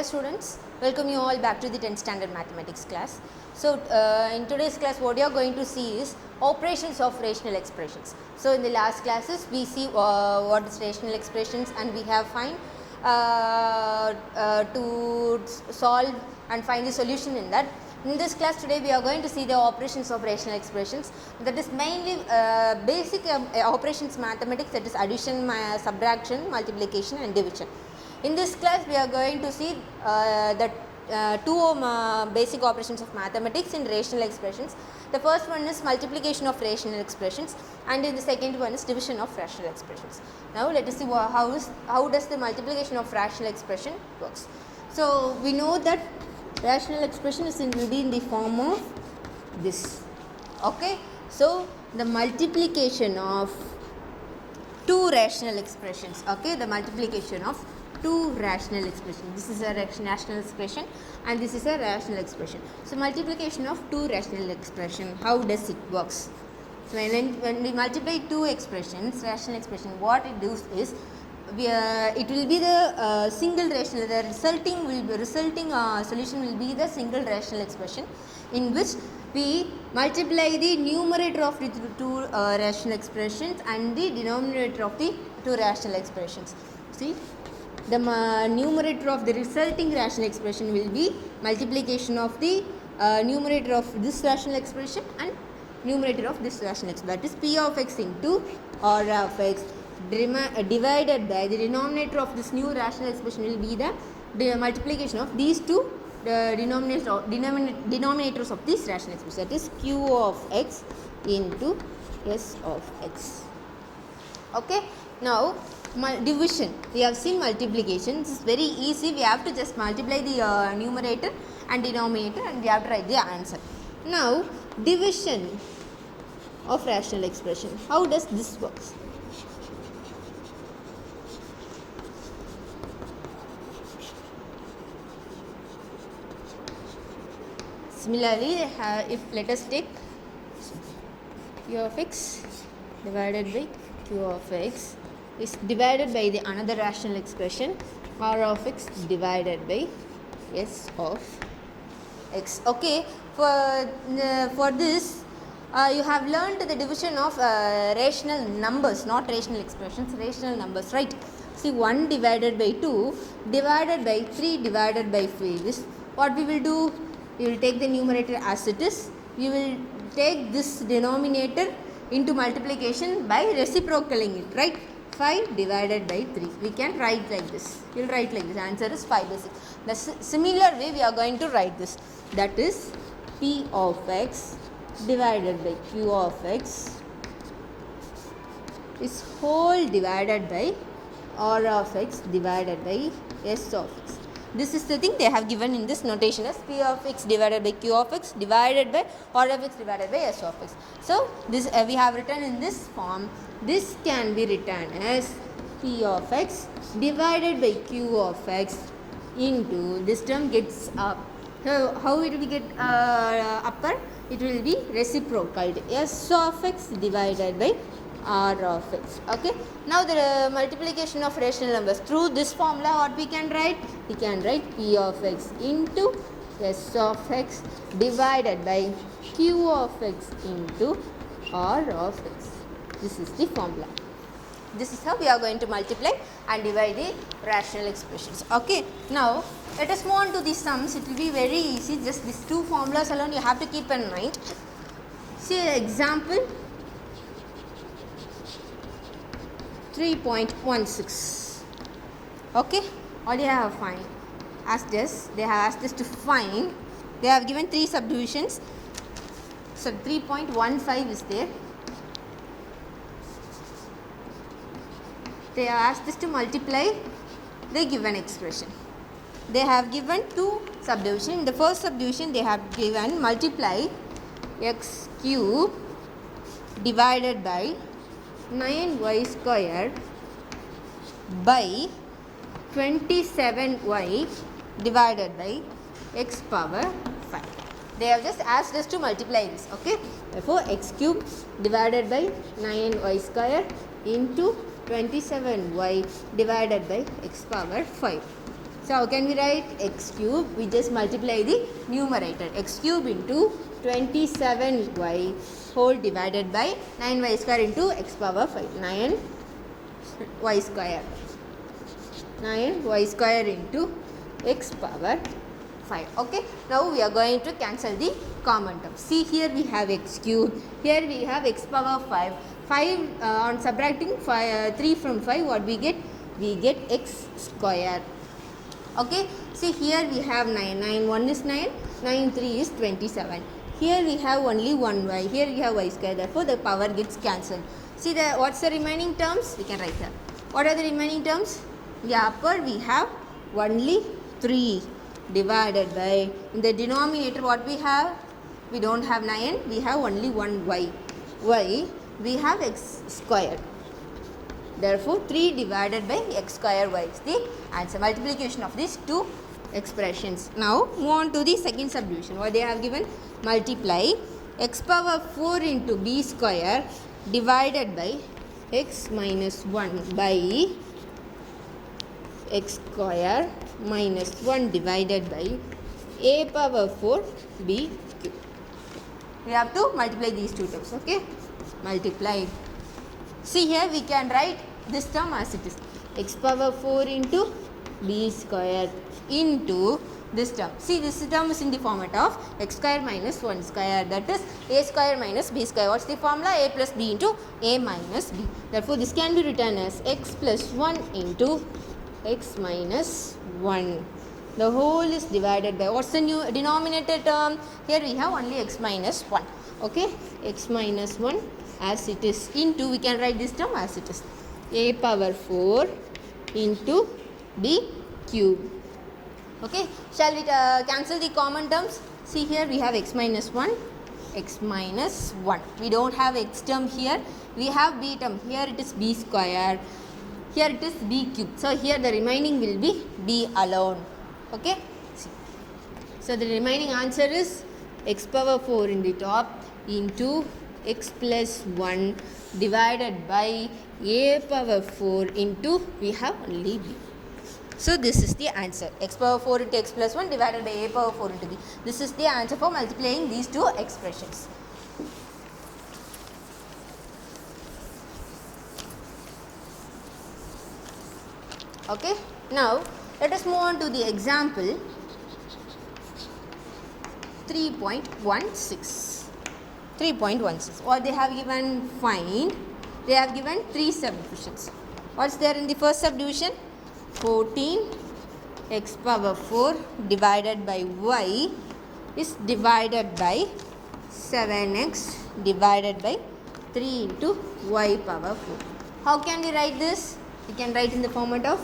students, welcome you all back to the 10th standard mathematics class. So, in today's class what you are going to see is operations of rational expressions. So, in the last classes we see what is rational expressions and we have find to solve and find the solution in that. In this class today we are going to see the operations of rational expressions, that is mainly basic operations mathematics, that is addition, subtraction, multiplication and division. In this class we are going to see the two basic operations of mathematics in rational expressions. The first one is multiplication of rational expressions and the second one is division of rational expressions. Now let us see how does the multiplication of rational expression works. So we know that rational expression is will be in the form of this. Okay, so the multiplication of two rational expressions. Okay, the multiplication of two rational expressions. This is a rational expression and this is a rational expression. So multiplication of two rational expression, how does it works? So when we multiply two expressions, rational expression, what it does is it will be the single rational, the resulting solution will be the single rational expression, in which we multiply the numerator of the two rational expressions and the denominator of the two rational expressions. See, the numerator of the resulting rational expression will be multiplication of the numerator of this rational expression and numerator of this rational expression, that is p of x into r of x divided by the denominator of this new rational expression will be the multiplication of these two denominators of this rational expression, that is q of x into s of x. Okay, now division. We have seen multiplication. This is very easy. We have to just multiply the numerator and denominator and we have to write the answer. Now division of rational expression. How does this work? Similarly, if let us take q of x divided by q of x is divided by the another rational expression r of x divided by s of x. Okay, for this you have learned the division of rational numbers, not rational expressions, rational numbers, right? See, 1 divided by 2 divided by 3 divided by 5 is what we will do. We will take the numerator as it is. We will take this denominator into multiplication by reciprocaling it, right? 5 divided by 3. We can write like this. We will write like this. Answer is 5 by 6. The similar way we are going to write this. That is p of x divided by q of x is whole divided by r of x divided by s of x. This is the thing they have given in this notation as p of x divided by q of x divided by r of x divided by s of x. So this we have written in this form. This can be written as p of x divided by q of x into this term gets up. So how it will get upper? It will be reciprocal, s of x divided by r of x. Okay, now the multiplication of rational numbers through this formula, what we can write? We can write p of x into s of x divided by q of x into r of x. This is the formula. This is how we are going to multiply and divide the rational expressions. Okay, now let us move on to the sums. It will be very easy. Just these two formulas alone you have to keep in mind. See example 3.16. Okay, what do you have find? Asked us, they have asked us to find. They have given three subdivisions. So 3.15 is there. They have asked us to multiply the given expression. They have given two subdivisions. In the first subdivision they have given multiply x cube divided by 9y square by 27y divided by x power 5. They have just asked us to multiply this. Okay, therefore x cube divided by 9y square into 27y divided by x power 5. So how can we write x cube? We just multiply the numerator. X cube into 27y whole divided by 9y square into x power 5. 9y square. 9y square into x power 5. Okay. Now we are going to cancel the common term. See, here we have x cube. Here we have x power 5. 5 on subtracting 3 from 5, what we get? We get x square. Okay. See, here we have 9. 9 1 is 9. 9 3 is 27. Here we have only 1y. Here we have y square. Therefore, the power gets cancelled. See, what's the remaining terms? We can write here. What are the remaining terms? In the upper we have only 3 divided by, in the denominator what we have? We don't have 9. We have only 1y. Y, we have x square. Therefore, 3 divided by x square y is the answer. Multiplication of these two expressions. Now, move on to the second subdivision. What they have given? Multiply x power 4 into b square divided by x minus 1 by x square minus 1 divided by a power 4 b cube. We have to multiply these two terms. Okay? Multiply. See, here we can write this term as it is. X power 4 into b square into this term. See, this term is in the format of x square minus 1 square, that is a square minus b square. What's the formula? A plus b into a minus b. Therefore, this can be written as x plus 1 into x minus 1. The whole is divided by, what's the new denominator term? Here we have only x minus 1. Okay, x minus 1 as it is into, we can write this term as it is, a power 4 into b cube. Okay, shall we cancel the common terms? See, here we have x minus 1, x minus 1. We don't have x term here. We have b term. Here it is b square. Here it is b cube. So, here the remaining will be b alone. Okay. So, the remaining answer is x power 4 in the top into x plus 1 divided by a power 4 into, we have only b. So, this is the answer. X power 4 into x plus 1 divided by a power 4 into b. This is the answer for multiplying these two expressions. Okay. Now, let us move on to the example 3.16. 3.16. What they have given? Find. They have given 3 subdivisions. What's there in the first subdivision? 14 x power 4 divided by y is divided by 7x divided by 3 into y power 4. How can we write this? We can write in the format of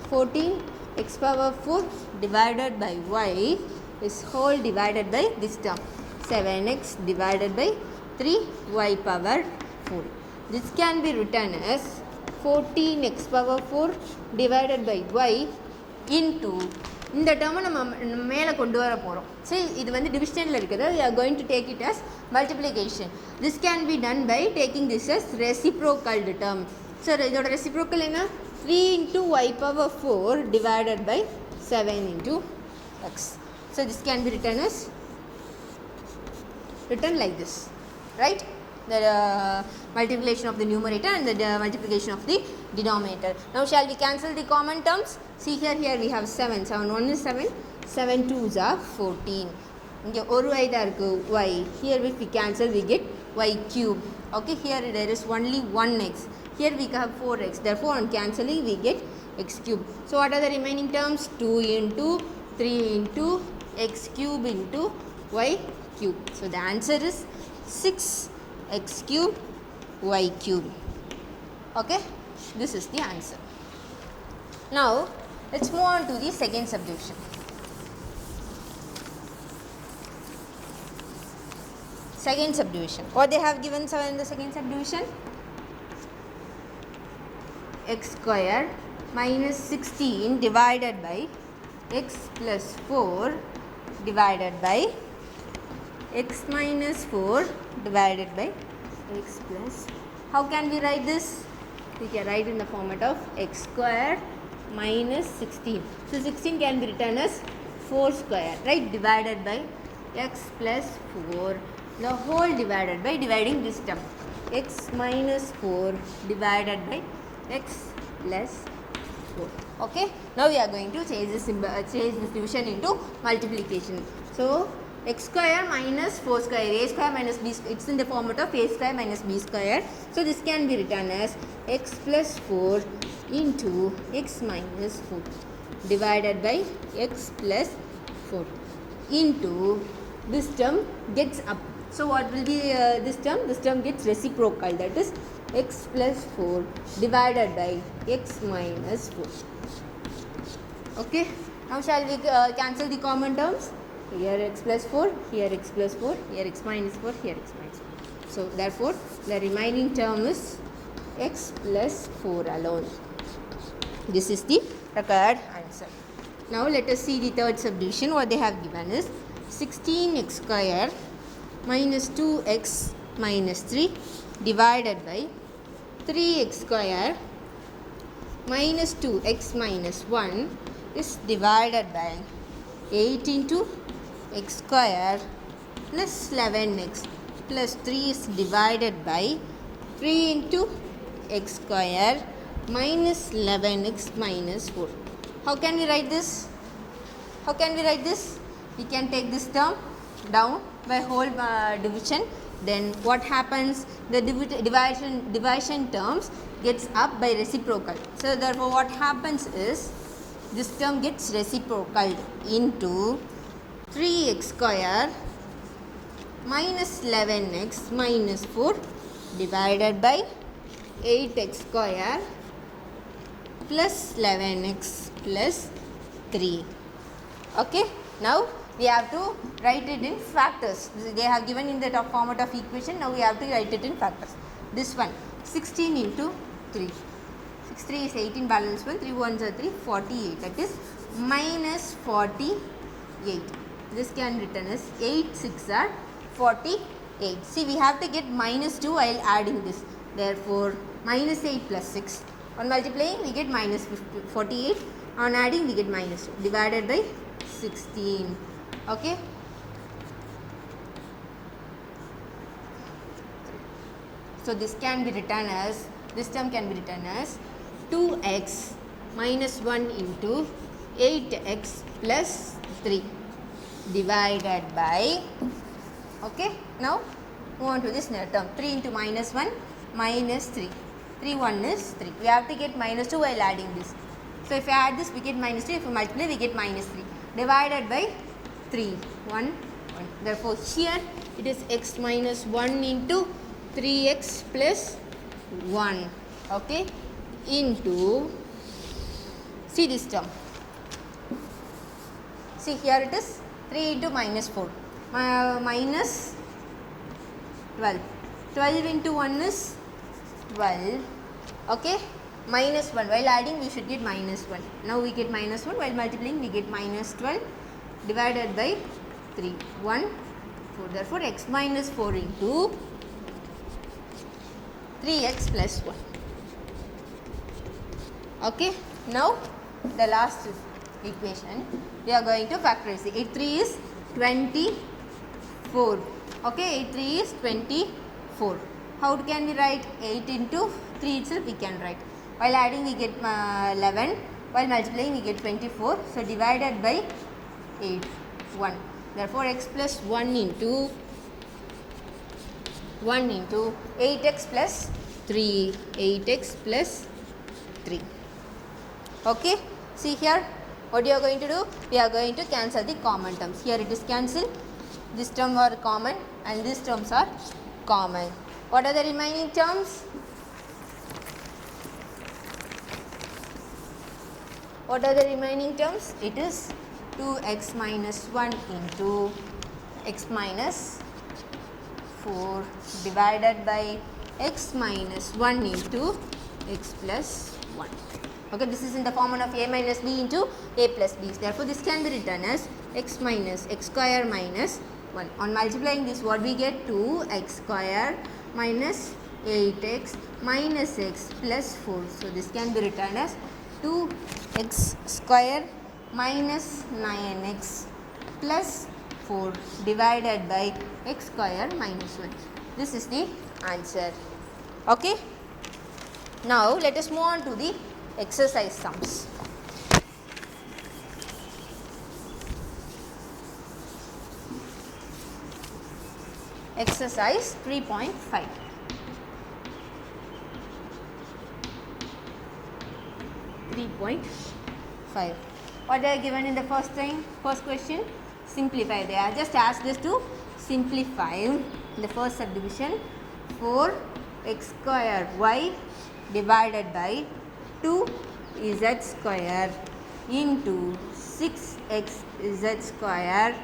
14 x power 4 divided by y is whole divided by this term, 7x divided by 3y power 4. This can be written as 14x power 4 divided by y into, இந்த term நம்ம மேலே கொண்டு வர போகிறோம். சரி, இது வந்து டிவிஷனில் இருக்குது. We are going to take it as multiplication. This can be done by taking this as reciprocal term. So, இதோட reciprocal என்ன? 3 into y power 4 divided by 7 into x. So, this can be written as, written like this, right? The multiplication of the numerator and the multiplication of the denominator. Now, shall we cancel the common terms? See, here we have 7. 7 1 is 7. 7 2s are 14. இங்கே ஒரு y தான் இருக்கு, y. Here if we cancel, we get y cube. Okay, here there is only 1x. Here we have 4x. Therefore, on cancelling, we get x cube. So, what are the remaining terms? 2 into 3 into x cube into y cube. So, the answer is 6x cube y cube. Okay, this is the answer. Now, let's move on to the second subdivision. Second subdivision. What they have given in the second subdivision? X square minus 16 divided by x plus 4 divided by x minus 4 divided by x plus. How can we write this? We can write in the format of x square minus 16. So 16 can be written as 4 square, right, divided by x plus 4, the whole divided by dividing this term, x minus 4 divided by x plus 4. Okay, now we are going to change this division into multiplication. So x square minus 4 square, a square minus b, it's in the format of a square minus b square. So this can be written as x plus 4 into x minus 4 divided by x plus 4 into this term gets up. So what will be this term? This term gets reciprocal, that is x plus 4 divided by x minus 4. Okay, now shall we cancel the common terms? Here x plus 4, here x plus 4, here x minus 4, here x minus 4. So therefore the remaining term is x plus 4 alone. This is the required answer. Now let us see the third subdivision. What they have given is 16x square minus 2x minus 3 divided by 3x square minus 2x minus 1 is divided by 8 into x square plus 11x plus 3 is divided by 3 into x square minus 11x minus 4. How can we write this? How can we write this? We can take this term down by whole division. Then what happens? The division terms gets up by reciprocal. So therefore what happens is this term gets reciprocal into 3x square minus 11x minus 4 divided by 8x square plus 11x plus 3. Okay, now we have to write it in factors. They have given in the top format of equation. Now we have to write it in factors. This one 16 into 3. 6 3 is 18, balance 1, 3 1s are 3, 48, that is minus 48. This can be written as 8 6 are 48. See, we have to get minus 2 while adding this. Therefore minus 8 plus 6. On multiplying we get minus 48. On adding we get minus 2 divided by 16. Okay. So this can be written as, this term can be written as 2x minus 1 into 8x plus 3 divided by, okay, now move on to this term, 3 into minus 1 minus 3, 3 1 is 3, we have to get minus 2 while adding this. So if we add this we get minus 2, if we multiply we get minus 3 divided by 3, 1, 1. Therefore here it is x minus 1 into 3x plus 1, okay, into, see this term, see here it is 3 into minus 4, minus 12, 12 into 1 is 12, okay, minus 1, while adding we should get minus 1, now we get minus 1, while multiplying we get minus 12 divided by 3, 1, 4, therefore x minus 4 into 3x plus 1. Okay, now the last equation we are going to factorize. 8 3 is 24. Okay, 8 3 is 24. How can we write? 8 into 3 itself we can write. While adding we get 11. While multiplying we get 24. So divided by 8, 1. Therefore x plus 1 into 8x plus 3, 8x plus 3. Okay, see here what you are going to do? We are going to cancel the common terms. Here it is cancelled, this term are common and these terms are common. What are the remaining terms? What are the remaining terms? It is 2x minus 1 into x minus 4 divided by x minus 1 into x plus 1. Okay, this is in the form of a minus b into a plus b. Therefore, this can be written as x minus x square minus 1. On multiplying this, what we get? 2x square minus 8x minus x plus 4. So, this can be written as 2x square minus 9x plus 4 divided by x square minus 1. This is the answer. Okay. Now let us move on to the exercise sums. Exercise 3.5. What they are given in the first question? Simplify. They are just asked us to simplify in the first subdivision 4x square y divided by 2z square into 6x z square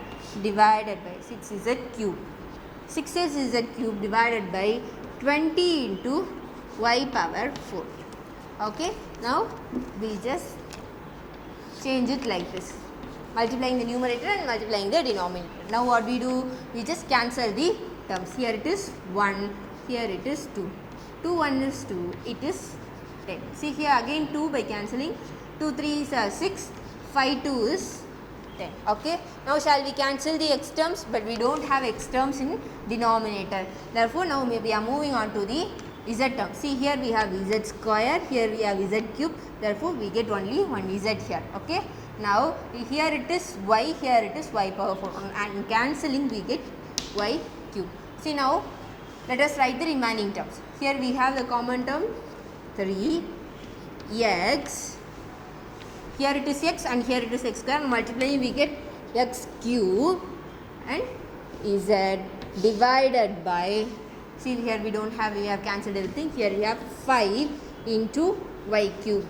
divided by 6z cube. 6z cube divided by 20 into y power 4. Okay, now we just change it like this, multiplying the numerator and multiplying the denominator. Now what we do? We just cancel the terms. Here it is 1, here it is 2. 2 1 is 2, it is 10. See here again 2 by cancelling. 2 3 is 6, 5 2 is 10. Okay. Now shall we cancel the x terms? But we don't have x terms in denominator. Therefore now we are moving on to the z term. See here we have z square, here we have z cube. Therefore we get only one z here. Okay. Now here it is y, here it is y power 4, and cancelling we get y cube. See now let us write the remaining terms. Here we have the common term 3x. Here it is x and here it is x square. Multiplying we get x cube and z divided by, see here we don't have, we have cancelled everything. Here we have 5 into y cube.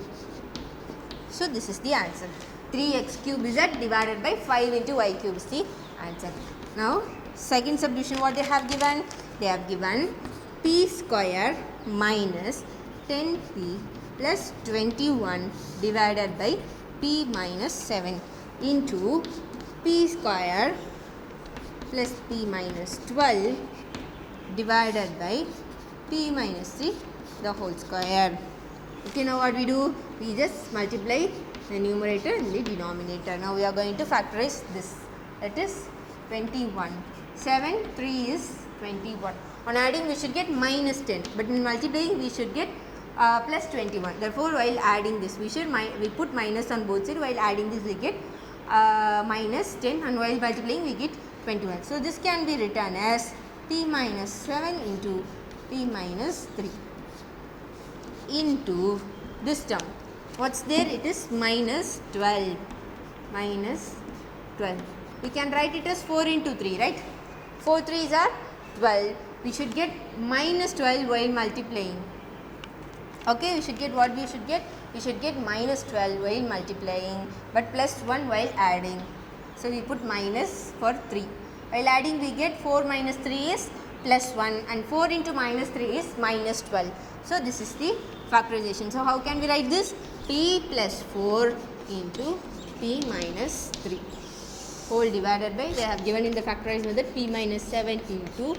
So this is the answer. 3x cube z divided by 5 into y cube is the answer. Now second subdivision, what they have given? They have given p square minus 10p plus 21 divided by p minus 7 into p square plus p minus 12 divided by p minus 3 the whole square. Okay, now what we do? We just multiply the numerator and the denominator. Now we are going to factorize this. That is 21. 7, 3 is 21. On adding we should get minus 10, but in multiplying we should get plus 21. Therefore while adding this we put minus on both sides. While adding this we get minus 10, and while multiplying we get 21. So this can be written as p minus 7 into p minus 3 into this term. What's there? It is minus 12. Minus 12. We can write it as 4 into 3, right? 4 3s are 12. We should get minus 12 while multiplying. Okay, we should get what we should get? We should get minus 12 while multiplying, but plus 1 while adding. So we put minus for 3. While adding we get 4 minus 3 is plus 1, and 4 into minus 3 is minus 12. So this is the factorization. So how can we write this? P plus 4 into p minus 3 whole divided by, they have given in the factorized method, p minus 7 into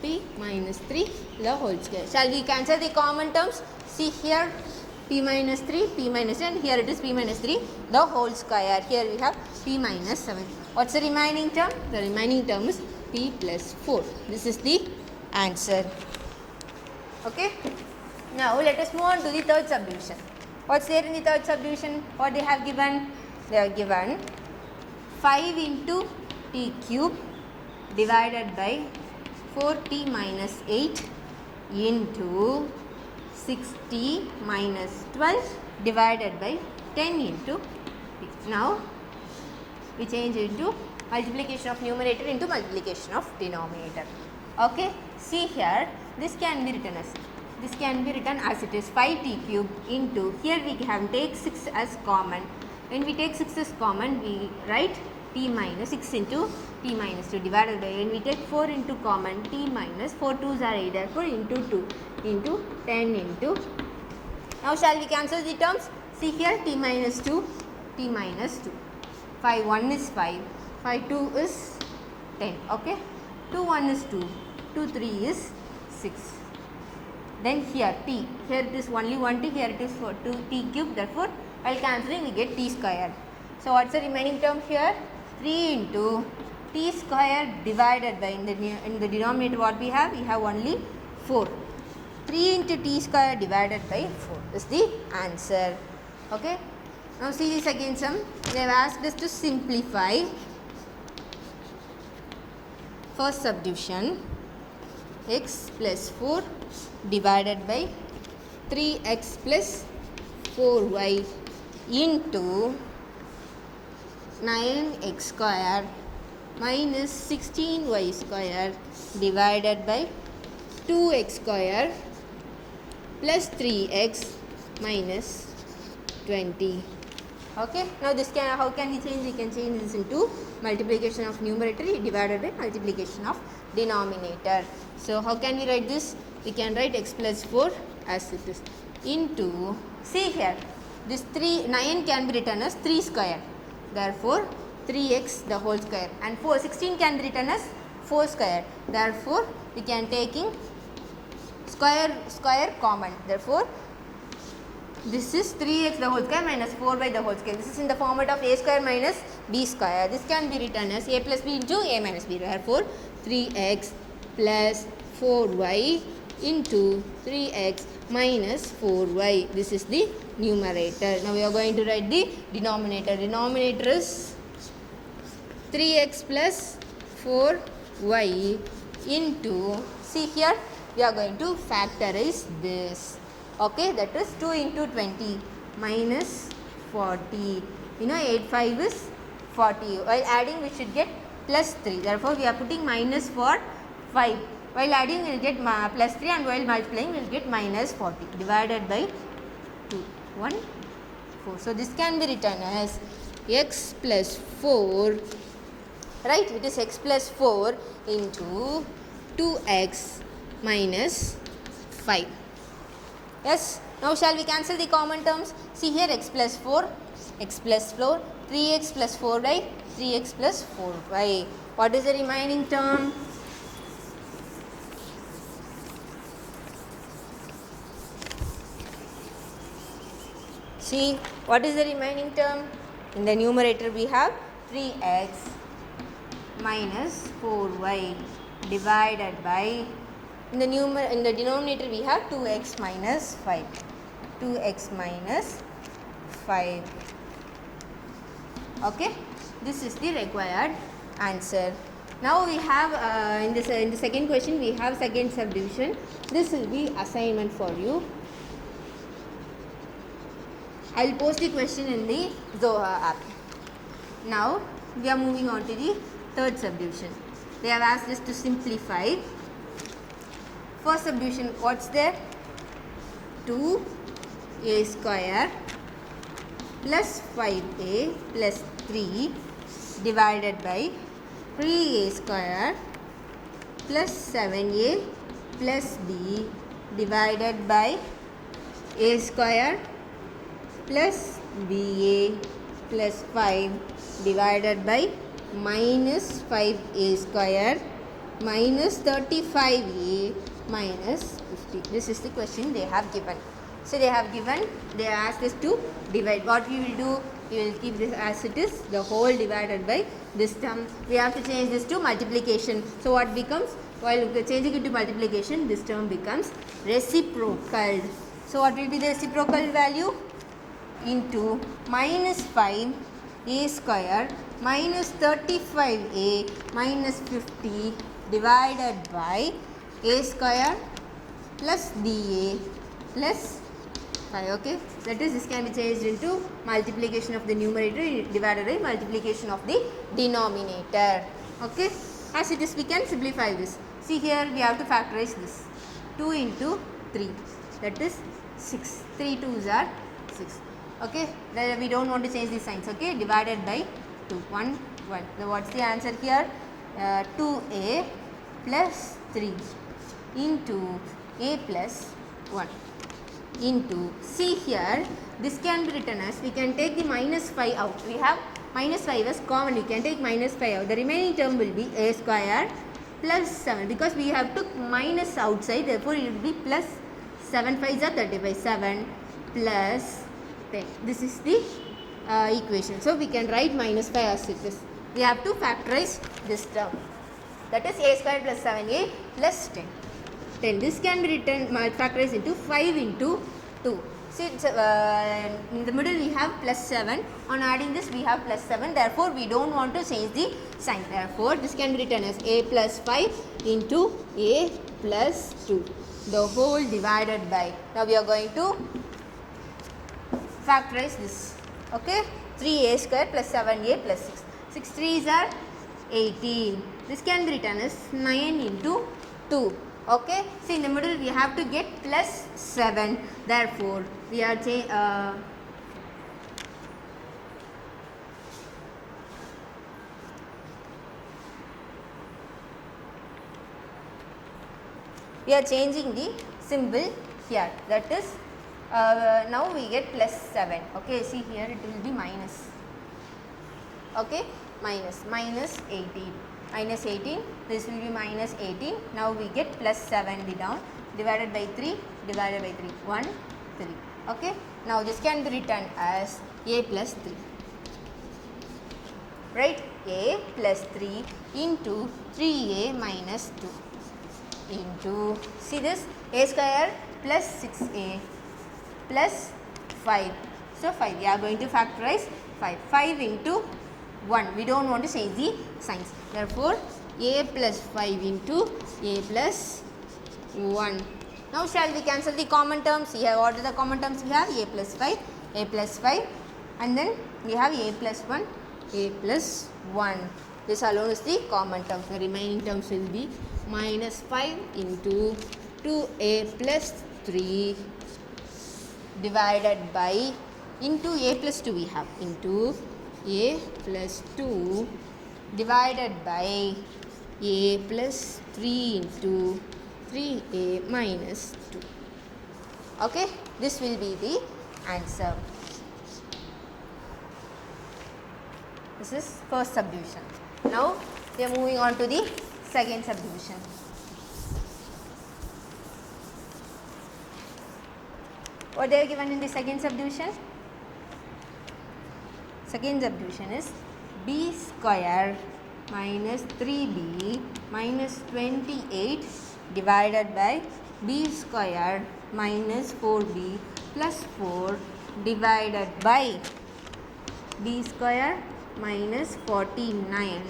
p minus 3 the whole square. Shall we cancel the common terms? See here p minus 3, p minus 10, here it is p minus 3 the whole square. Here we have p minus 7. What's the remaining term? The remaining term is p plus 4. This is the answer. Okay. Now let us move on to the third subdivision. What's there in the third subdivision? What they have given? They have given 5 into t cube divided by 4t minus 8 into 6t minus 12 divided by 10 into t. Now we change into multiplication of numerator into multiplication of denominator. Okay, see here this can be written as it is 5t cube into, here we have take 6 as common. When we take 6 as common, we write t minus 6 into t minus 2 divided by, when we take 4 into common, t minus 4 2s are 8, therefore into 2 into 10 into. Now shall we cancel the terms? See here t minus 2, t minus 2. 5 1 is 5, 5 2 is 10. Okay, 2 1 is 2, 2 3 is 6. Then here t, here it is only 1 t, here it is for 2 t cube, therefore While cancelling we get t square. So what's the remaining term here? 3 into t square divided by, in the denominator what we have? We have only 4. 3 into t square divided by 4 is the answer. Okay. Now see this again sum. They have asked us to simplify first subdivision, x plus 4 divided by 3x plus 4y into 9x square minus 16y square divided by 2x square plus 3x minus 20. Okay. Now this can, how can we change? We can change this into multiplication of numerator divided by multiplication of denominator. So how can we write this? We can write x plus 4 as it is into, see here, this 9 can be written as 3 square. Therefore 3x the whole square, and 16 can be written as 4 square. Therefore we can taking square common. Therefore this is 3x the whole square minus 4 by the whole square. This is in the format of a square minus b square. This can be written as a plus b into a minus b. Therefore 3x plus 4y into 3x minus 4y. This is the numerator. Now we are going to write the denominator. Denominator is 3x plus 4y into, see here, we are going to factorize this. Okay, that is 2 into 20 minus 40. You know 8 5 is 40. While adding we should get plus 3. Therefore we are putting minus for 5. While adding we will get plus 3, and while multiplying we will get minus 40 divided by 2. 1 4. So this can be written as x plus 4, right? It is x plus 4 into 2x minus 5. Yes. Now shall we cancel the common terms? See here, x plus 4, 3x plus 4y, 3x plus 4y. What is the remaining term? See, what is the remaining term? In the numerator we have 3x minus 4y divided by, in the denominator we have 2x minus 5. 2x minus 5. Okay, this is the required answer. Now we have in the second question we have second subdivision. This will be assignment for you. I will post the question in the Zoha app. Now we are moving on to the third subdivision. They have asked us to simplify first subdivision. What's there? 2a square plus 5a plus 3 divided by 3a square plus 7a plus b divided by a square plus ba plus 5 divided by minus 5a square minus 35a minus 50. This is the question they have given. So they have asked us to divide. What we will do? We will keep this as it is, the whole divided by this term. We have to change this to multiplication. So what becomes? While changing it to multiplication, this term becomes reciprocal. So what will be the reciprocal value? Into minus 5a square minus 35a minus 50 divided by a square plus ba plus 5. Okay, that is, this can be changed into multiplication of the numerator divided by multiplication of the denominator. Okay, as it is we can simplify this. See here, we have to factorize this. 2 into 3, that is 6. 3 2s are 6. Okay, then we don't want to change these signs. Okay, divided by 2, 1 1. So what's the answer here? 2a plus 3 into a plus 1 into, see here, this can be written as, we can take the minus 5 out. We have minus 5 as common, we can take minus 5 out. The remaining term will be a square plus 7, because we have took minus outside, therefore it will be plus 7 5s are 35, 7 plus 10. This is the equation. So we can write minus 5 as it is. We have to factorize this term. That is a square plus 7a plus 10. 10. This can be written factorized into 5 into 2. See, in the middle we have plus 7. On adding this we have plus 7. Therefore, we don't want to change the sign. Therefore, this can be written as a plus 5 into a plus 2. The whole divided by. Now, we are going to factorize this. Okay. 3a square plus 7a plus 6. 6 3s are 18. This can be written as 9 into 2. Okay. See, in the middle we have to get plus 7. Therefore, we are changing the symbol here. That is, now we get plus 7. Okay. See, here it will be minus. Okay. Minus 18. Minus 18, this will be minus 18. Now we get plus 7 down, divided by 3, 1, 3. Okay. Now this can be written as a plus 3. Right? A plus 3 into 3a minus 2 into, see this, a square plus 6a plus 5. So 5, we are going to factorize 5. 5 into 1. We don't want to change the signs. Therefore, a plus 5 into a plus 1. Now, shall we cancel the common terms? Here, what are the common terms we have? A plus 5, and then we have a plus 1, a plus 1. This alone is the common terms. The remaining terms will be minus 5 into 2a plus 3 divided by, into a plus 2 we have, into a plus 2 divided by a plus 3 into 3a minus 2. Okay, this will be the answer. This is first subdivision. Now we are moving on to the second subdivision. What they are given in the second subdivision? Second subdivision is b square minus 3b minus 28 divided by b square minus 4b plus 4 divided by b square minus 49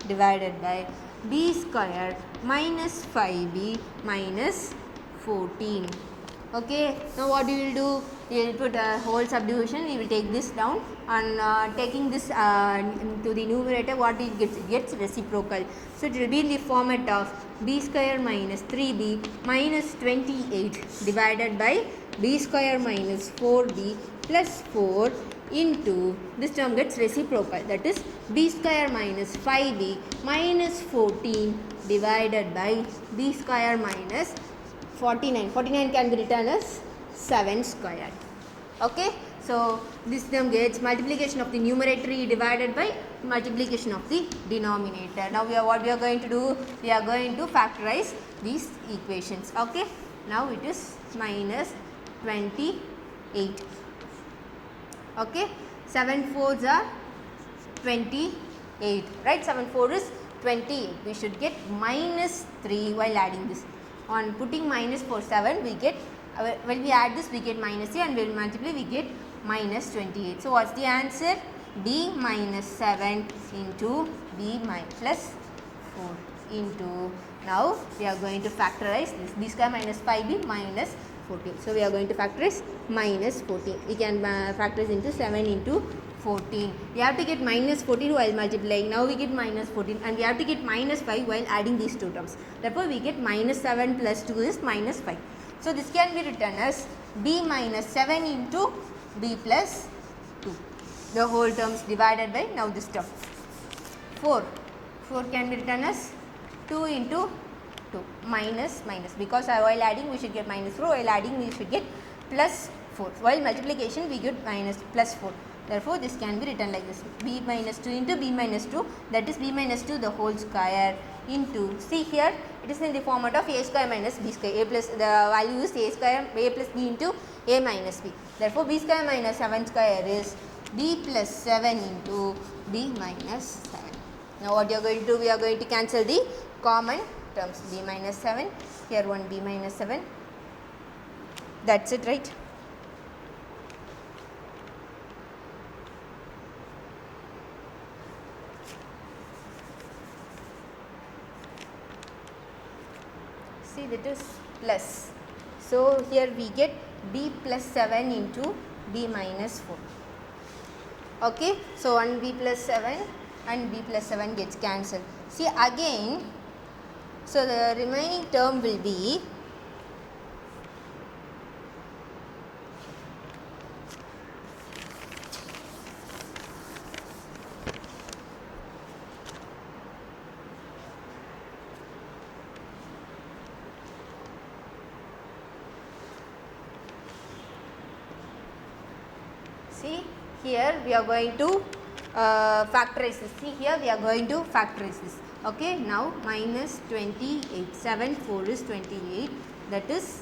divided by b square minus 5b minus 14. Okay, now what you will do? You will put a whole subdivision. We will take this down, and taking this to the numerator, what it gets? It gets reciprocal. So it will be in the format of b square minus 3b minus 28 divided by b square minus 4b plus 4 into, this term gets reciprocal, that is b square minus 5b minus 14 divided by b square minus 49. 49 can be written as 7 squared. Okay. So this term gets multiplication of the numerator divided by multiplication of the denominator. Now what we are going to do? We are going to factorize these equations. Okay. Now it is minus 28. Okay. 7 4s are 28. Right. 7 4 is 28. We should get minus 3 while adding this. On putting minus for 7, we get, when we add this, we get minus 3, and when we multiply, we get minus 28. So what's the answer? B minus 7 into B plus 4 into, now we are going to factorize this, b square minus 5b minus 14. So we are going to factorize minus 14. We can factorize into 7 into 14. We have to get minus 14 while multiplying. Now we get minus 14, and we have to get minus 5 while adding these two terms. Therefore, we get minus 7 plus 2 is minus 5. So this can be written as b minus 7 into b plus 2. The whole terms divided by, now this term. 4 can be written as 2 into 2 minus, because while adding we should get minus 4, while adding we should get plus 4. While multiplication we get minus plus 4. Therefore, this can be written like this, b minus 2 into b minus 2, that is b minus 2 the whole square into, see here it is in the format of a square minus b square, a plus, the value is a square, a plus b into a minus b. Therefore, b square minus 7 square is b plus 7 into b minus 7. Now, what you are going to do, we are going to cancel the common terms, b minus 7, here one b minus 7, that is it, right. See, that is plus. So, here we get b plus 7 into b minus 4. Okay. So, 1 b plus 7 and b plus 7 gets cancelled. See again, so the remaining term will be see here we are going to factorize this. See here we are going to factorize this. Okay, now minus 28, 7 4 is 28, that is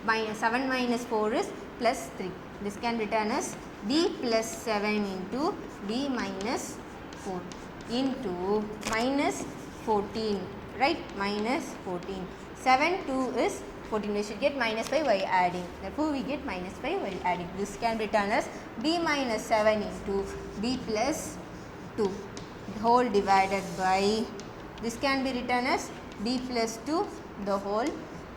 minus 7 minus 4 is plus 3. This can return as b plus 7 into b minus 4 into minus 14, right, minus 14. 7 2 is 14, we should get minus 5 while adding, therefore we get minus 5 while adding. This can return as b minus 7 into b plus 2 whole divided by, this can be written as b plus 2 the whole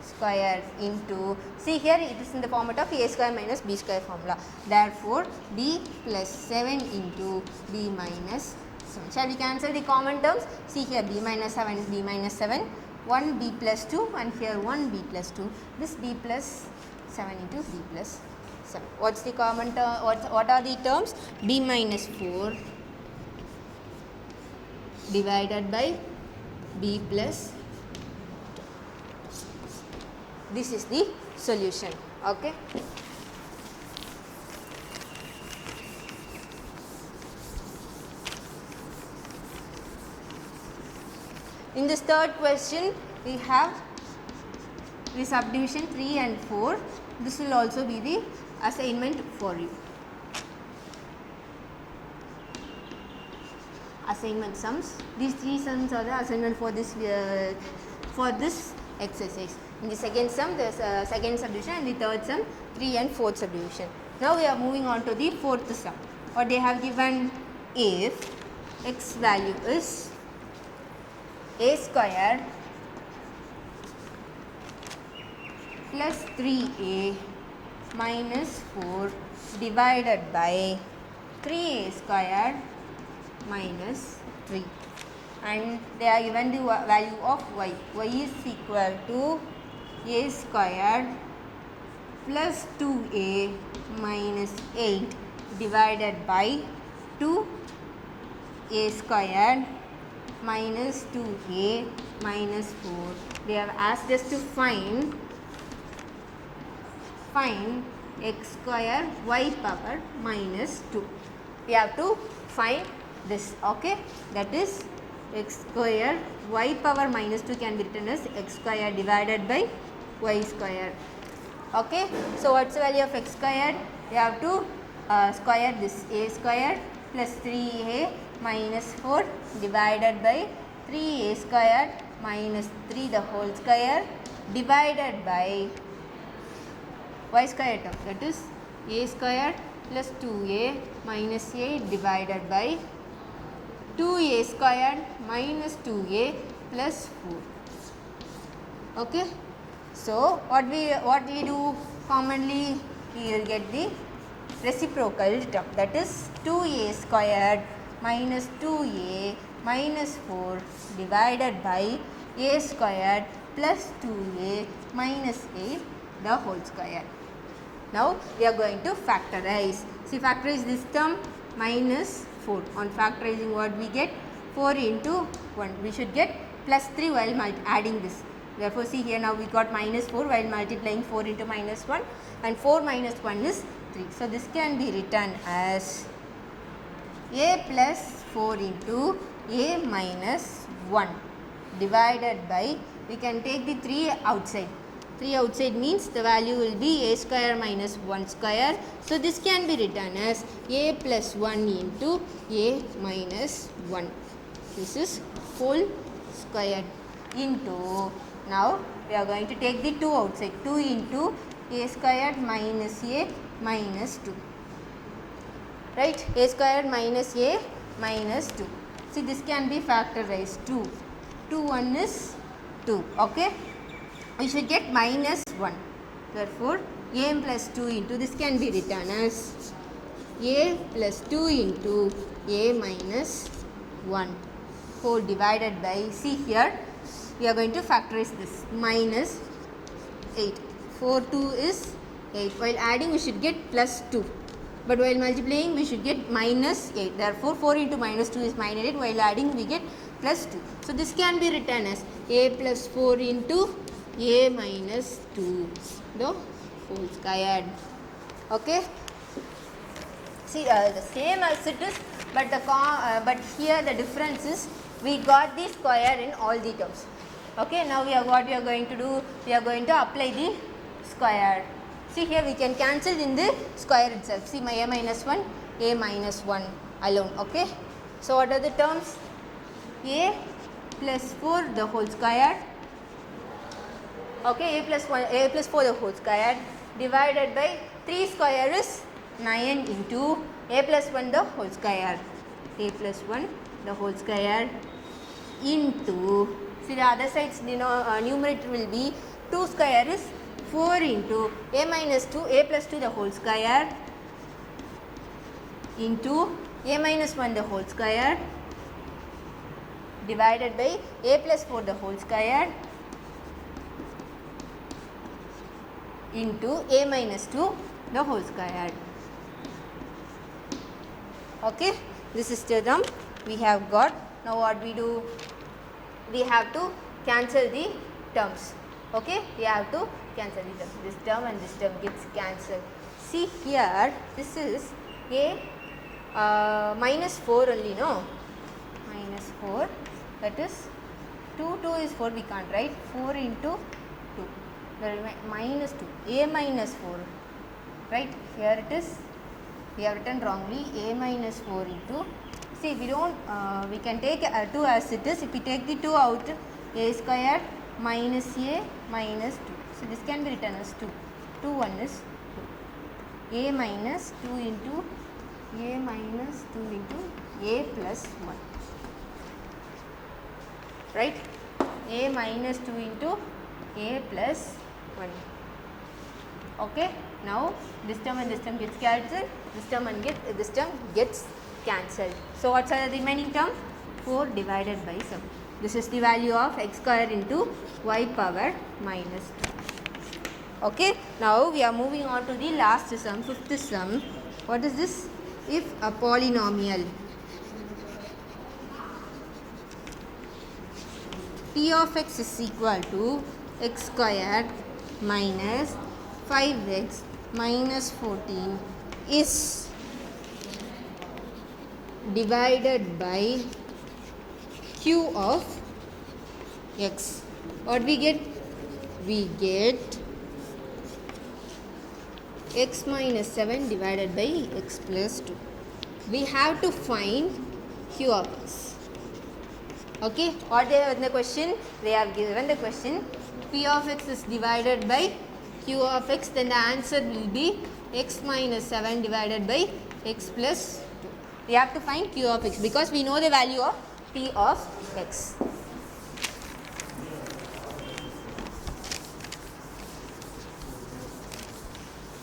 square into, see here it is in the format of a square minus b square formula, therefore b plus 7 into b minus 7. Shall we cancel the common terms? See here b minus 7 is b minus 7, 1 b plus 2 and here 1 b plus 2, this b plus 7 into b plus 7. What is the common term? What are the terms? B minus 4 divided by b plus 2. This is the solution. Okay. In this third question, we have the subdivision 3 and 4. This will also be the assignment for you. Assignment sums. These three sums are the assignment for this exercise. In the second sum, there is a second subdivision, and the third sum, 3 and 4th subdivision. Now we are moving on to the fourth sum. What they have given, if x value is a square plus 3a minus 4 divided by 3a squared minus 3, and they are given the value of y. Y is equal to a squared plus 2a minus 8 divided by 2a squared minus 2a minus 4. They have asked us to find x square y power minus 2. We have to find this. Okay, that is x square y power minus 2 can be written as x square divided by y square. Okay, so what's the value of x squared? We have to square this, a squared plus 3a minus 4 divided by 3a squared minus 3 the whole square divided by y square term, that is a squared plus 2a minus 8 divided by 2a squared minus 2a plus 4. Okay. So, what we do commonly, we will get the reciprocal term, that is 2a squared minus 2a minus 4 divided by a squared plus 2a minus 8 the whole square. Now, we are going to factorize. See, factorize this term minus 4. On factorizing, what we get? 4 into 1. We should get plus 3 while adding this. Therefore, see here now we got minus 4 while multiplying 4 into minus 1, and 4 minus 1 is 3. So, this can be written as a plus 4 into a minus 1 divided by, we can take the 3 outside. 3 outside means the value will be a square minus 1 square. So this can be written as a plus 1 into a minus 1. This is whole squared into, now we are going to take the 2 outside. 2 into a squared minus a minus 2. Right? A squared minus a minus 2. See, this can be factorized. 2. 2 1 is 2. Okay? We should get minus 1. Therefore, a plus 2 into, this can be written as a plus 2 into a minus 1 whole divided by, see here, we are going to factorize this, minus 8. 4 2 is 8. While adding, we should get plus 2. But while multiplying, we should get minus 8. Therefore, 4 into minus 2 is minus 8. While adding, we get plus 2. So, this can be written as a plus 4 into a minus 2, the whole squared. Okay. See, the same as it is, but but here the difference is we got the square in all the terms. Okay. Now what we are going to do? We are going to apply the square. See here, we can cancel in the square itself. See, my a minus 1, a minus 1 alone. Okay. So what are the terms? A plus 4 the whole square. Okay, a plus 4 the whole square divided by 3 square is 9 into a plus 1 the whole square. A plus 1 the whole square into, see the other side's numerator will be 2 square is 4 into a minus 2, a plus 2 the whole square into a minus 1 the whole square divided by a plus 4 the whole square into a minus 2 the whole square. Okay, this is the term we have got. Now what we do? We have to cancel the terms. Okay, we have to cancel the terms. This term and this term gets cancelled. See here, this is a minus 4 only, no? Minus 4, that is 2 is 4, we can't write 4 into 2. Minus 2, a minus 4, right? Here it is, we have written wrongly, a minus 4 into, see we don't, we can take 2 as it is. If we take the 2 out, a square minus a minus 2. So this can be written as 2. 2 1 is 2. A minus 2 into a minus 2 into a plus 1. Right? A minus 2 into a plus 1. Okay. Now this term and this term gets cancelled. This term and this term gets cancelled. So what's the remaining term? 4 divided by 7. This is the value of x square into y power minus 2. Okay. Now we are moving on to the last sum, fifth sum. What is this? If a polynomial p of x is equal to x squared minus 5x minus 14 is divided by q of x. What we get? We get x minus 7 divided by x plus 2. We have to find q of x. Okay, what they have in the question? They have given the question p of x is divided by q of x, then the answer will be x minus 7 divided by x plus 2. We have to find q of x because we know the value of p of x.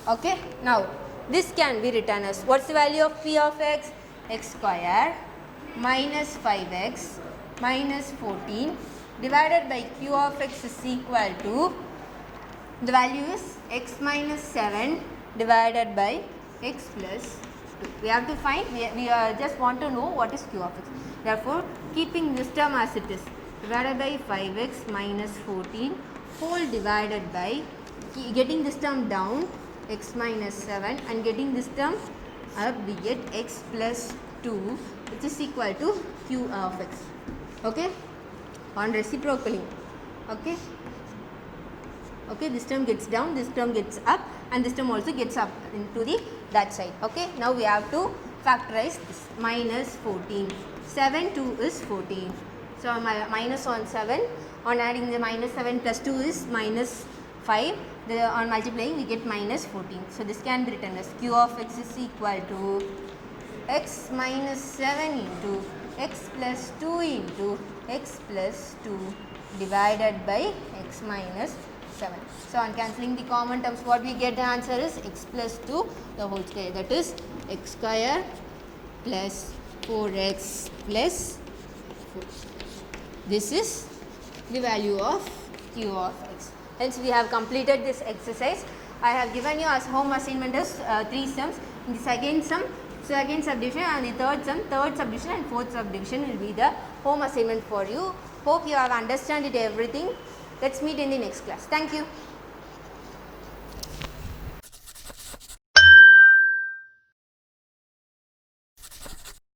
Okay, now this can be written as, what's the value of p of x? X square minus 5x minus 14 divided by q of x is equal to, the value is x minus 7 divided by x plus 2. We have to find, we just want to know what is q of x. Therefore, keeping this term as it is, divided by 5x minus 14 whole divided by, getting this term down, x minus 7, and getting this term up, we get x plus 2, which is equal to q of x. Okay. on reciprocally. Okay. Okay, this term gets down, this term gets up, and this term also gets up into the that side. Okay, now we have to factorize this. Minus 14. 7 2 is 14. So minus on 7, on adding the minus 7 plus 2 is minus 5. On multiplying we get minus 14. So this can be written as q of x is equal to x minus 7 into x plus 2 into x plus 2 divided by x minus 7. So on cancelling the common terms, what we get the answer is x plus 2 the whole square, that is x square plus 4x plus 4. This is the value of q of x. Hence we have completed this exercise. I have given you as home assignment as 3 sums. In the second subdivision and the third subdivision and fourth subdivision will be the home assignment for you. Hope you have understood it everything. Let's meet in the next class. Thank you.